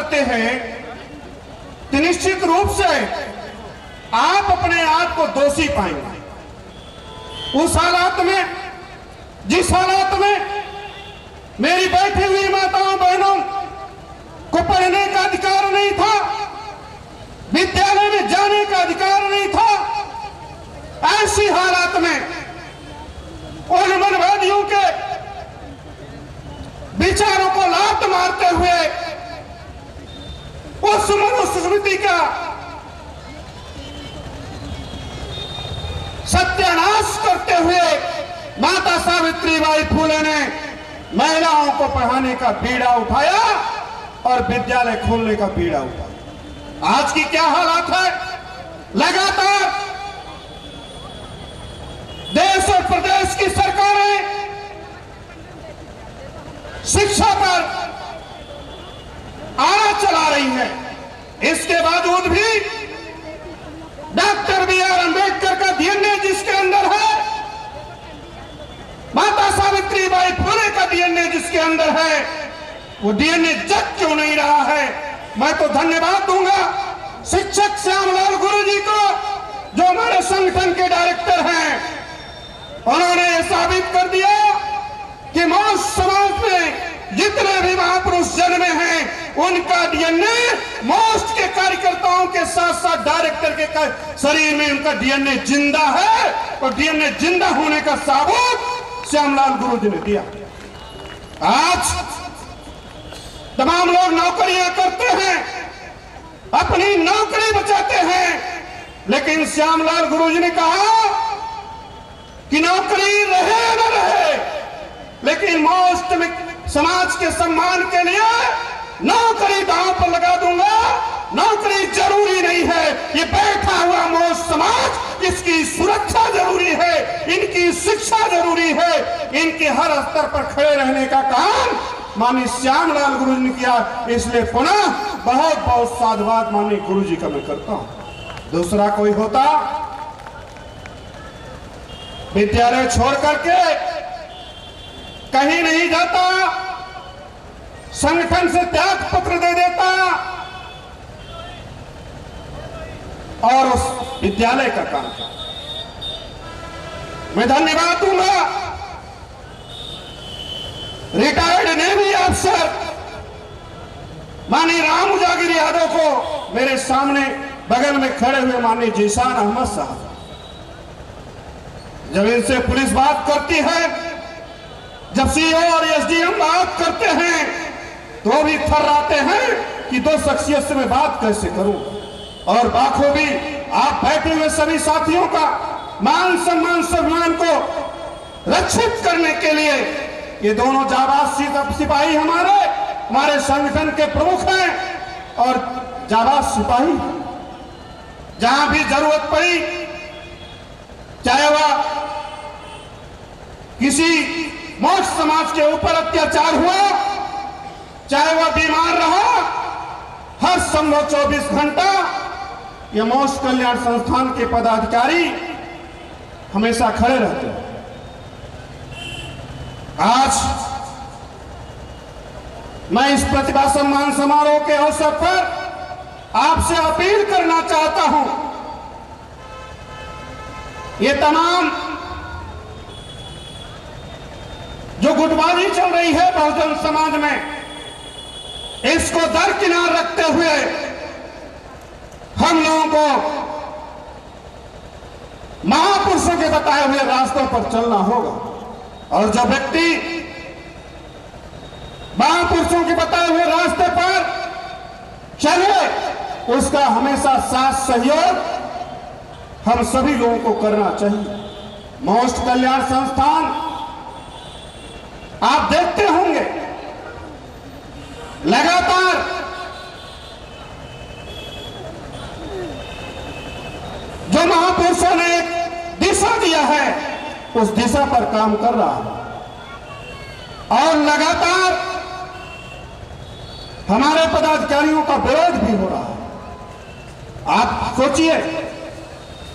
करते हैं तो निश्चित रूप से आप अपने आप को दोषी पाएंगे। उस हालात में, जिस हालात में मेरी बैठी हुई माताओं बहनों को पढ़ने का अधिकार नहीं था, विद्यालय में जाने का अधिकार नहीं था, ऐसी हालात में उन मनवादियों के विचारों को लात मारते हुए उस मनुस्मृति का सत्यानाश करते हुए माता सावित्रीबाई फुले ने महिलाओं को पढ़ाने का बीड़ा उठाया और विद्यालय खोलने का बीड़ा उठाया। आज की क्या हालात है? लगातार देश और प्रदेश की सरकारें शिक्षा पर आड़ा चला रही है। इसके बावजूद भी डॉक्टर बी.आर. अम्बेडकर का डीएनए जिसके अंदर है, माता सावित्रीबाई फुले का डीएनए जिसके अंदर है, वो डीएनए जग क्यों नहीं रहा है? मैं तो धन्यवाद दूंगा शिक्षक श्यामलाल गुरुजी को, जो हमारे संगठन के डायरेक्टर हैं। उन्होंने ये साबित कर दिया कि मौज समाज में जितने भी महापुरुष जन्मे हैं उनका डीएनए मोस्ट के कार्यकर्ताओं के साथ साथ डायरेक्टर के शरीर में उनका डीएनए जिंदा है, और डीएनए जिंदा होने का सबूत श्यामलाल गुरुजी ने दिया। आज तमाम लोग नौकरियां करते हैं, अपनी नौकरी बचाते हैं, लेकिन श्यामलाल गुरुजी ने कहा कि नौकरी रहे न रहे, लेकिन मोस्ट में समाज के सम्मान के लिए नौकरी दांव पर लगा दूंगा। नौकरी जरूरी नहीं है, ये बैठा हुआ मोस्ट समाज, इसकी सुरक्षा जरूरी है, इनकी शिक्षा जरूरी है, इनके हर स्तर पर खड़े रहने का काम माननीय श्यामलाल गुरुजी ने किया। इसलिए पुनः बहुत बहुत साधुवाद माननीय गुरुजी का मैं करता हूं। दूसरा कोई होता विद्यालय छोड़ करके कहीं नहीं जाता, संगठन से त्याग पत्र दे देता और उस विद्यालय का काम करता। मैं धन्यवाद दूंगा रिटायर्ड नेवी अफसर माननीय राम उजागिर यादव को, मेरे सामने बगल में खड़े हुए माननीय जीशान अहमद साहब। जब इनसे पुलिस बात करती है, जब सीओ और एसडीएम बात करते हैं, तो भी थर्राते हैं कि दो शख्सियत से मैं बात कैसे करूं। और बाखूबी आप बैठे हुए सभी साथियों का मान सम्मान सम्मान को रक्षित करने के लिए ये दोनों जाबाज सिपाही हमारे संगठन के प्रमुख हैं और जाबाज सिपाही। जहां भी जरूरत पड़ी, चाहे वह किसी मौज समाज के ऊपर अत्याचार हुआ, चाहे वह बीमार रहा, हर संभव 24 घंटा ये मौज कल्याण संस्थान के पदाधिकारी हमेशा खड़े रहते हैं। आज मैं इस प्रतिभा सम्मान समारोह के अवसर पर आपसे अपील करना चाहता हूं, ये तमाम जो गुटबाजी चल रही है बहुजन समाज में, इसको दरकिनार रखते हुए हम लोगों को महापुरुषों के बताए हुए रास्तों पर चलना होगा। और जो व्यक्ति महापुरुषों के बताए हुए रास्ते पर चले, उसका हमेशा साथ सहयोग हम सभी लोगों को करना चाहिए। मोस्ट कल्याण संस्थान आप देखते होंगे लगातार जो महापुरुषों ने एक दिशा दिया है, उस दिशा पर काम कर रहा है और लगातार हमारे पदाधिकारियों का विरोध भी हो रहा है। आप सोचिए,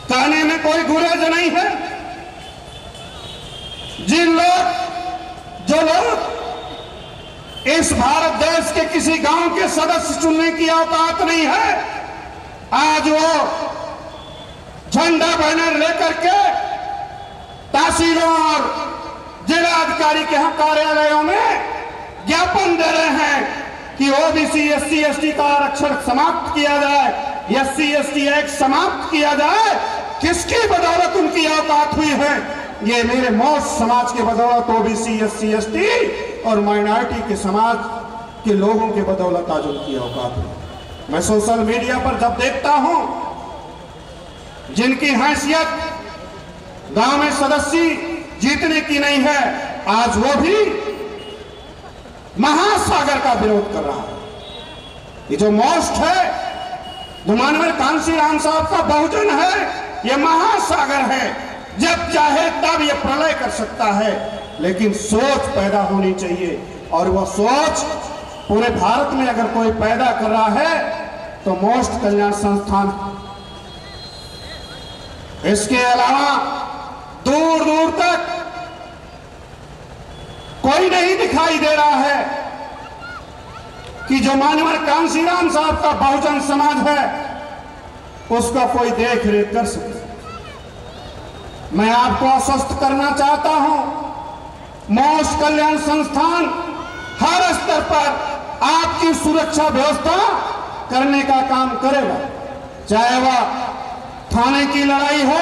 कहने में कोई गुरेज नहीं है। जो लोग इस भारत देश के किसी गांव के सदस्य चुनने की औकात नहीं है। आज वो झंडा बैनर लेकर के तहसीलों और जिला अधिकारी के यहाँ कार्यालयों में ज्ञापन दे रहे हैं कि ओबीसी एससी एसटी का आरक्षण समाप्त किया जाए, एससी एसटी एक्ट समाप्त किया जाए। किसकी बदौलत उनकी औकात हुई है? ये मेरे मोस्ट समाज के बदौलत, ओबीसी एससी एसटी और माइनॉरिटी के समाज के लोगों के बदौलत आज उनकी औकात हुई। मैं सोशल मीडिया पर जब देखता हूं जिनकी हैसियत गांव में सदस्य जीतने की नहीं है, आज वो भी महासागर का विरोध कर रहा है। ये जो मोस्ट है, जो माननीय कांशीराम साहब का बहुजन है, ये महासागर है। जब चाहे तब ये प्रलय कर सकता है, लेकिन सोच पैदा होनी चाहिए। और वह सोच पूरे भारत में अगर कोई पैदा कर रहा है तो मोस्ट कल्याण संस्थान। इसके अलावा दूर दूर तक कोई नहीं दिखाई दे रहा है कि जो माननीय कांशीराम साहब का बहुजन समाज है उसका कोई देख रेख कर सके। मैं आपको आश्वस्त करना चाहता हूं, मोस्ट कल्याण संस्थान हर स्तर पर आपकी सुरक्षा व्यवस्था करने का काम करेगा। चाहे वह थाने की लड़ाई हो,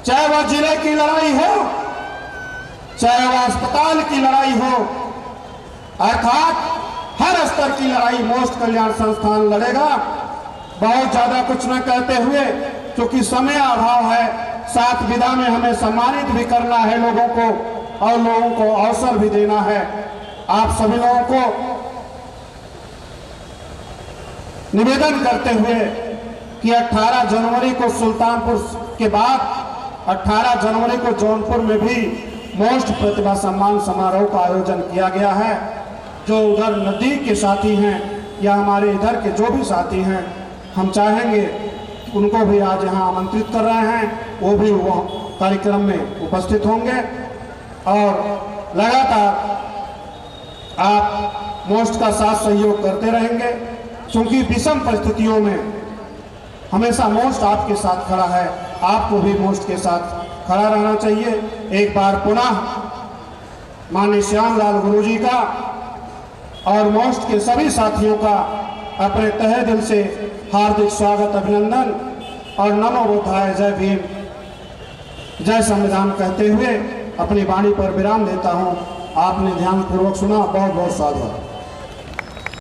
चाहे वह जिले की लड़ाई हो, चाहे वह अस्पताल की लड़ाई हो, अर्थात हर स्तर की लड़ाई मोस्ट कल्याण संस्थान लड़ेगा। बहुत ज्यादा कुछ न कहते हुए, क्योंकि समय अभाव है, साथ विदा में हमें सम्मानित भी करना है लोगों को और लोगों को अवसर भी देना है। आप सभी लोगों को निवेदन करते हुए कि 18 जनवरी को सुल्तानपुर के बाद 18 जनवरी को जौनपुर में भी मोस्ट प्रतिभा सम्मान समारोह का आयोजन किया गया है। जो उधर नजदीक के साथी हैं या हमारे इधर के जो भी साथी हैं, हम चाहेंगे उनको भी आज यहाँ आमंत्रित कर रहे हैं, वो भी वो कार्यक्रम में उपस्थित होंगे। और लगातार आप मोस्ट का साथ सहयोग करते रहेंगे, क्योंकि विषम परिस्थितियों में हमेशा मोस्ट आपके साथ खड़ा है। आपको भी मोस्ट के साथ खड़ा रहना चाहिए। एक बार पुनः माननीय श्यामलाल गुरुजी का और मोस्ट के सभी साथियों का अपने तहे दिल से हार्दिक स्वागत, अभिनंदन और नमो बुद्धाय, जय भीम, जय संविधान कहते हुए अपनी वाणी पर विराम देता हूं। आपने ध्यानपूर्वक सुना, बहुत बहुत साधुवाद।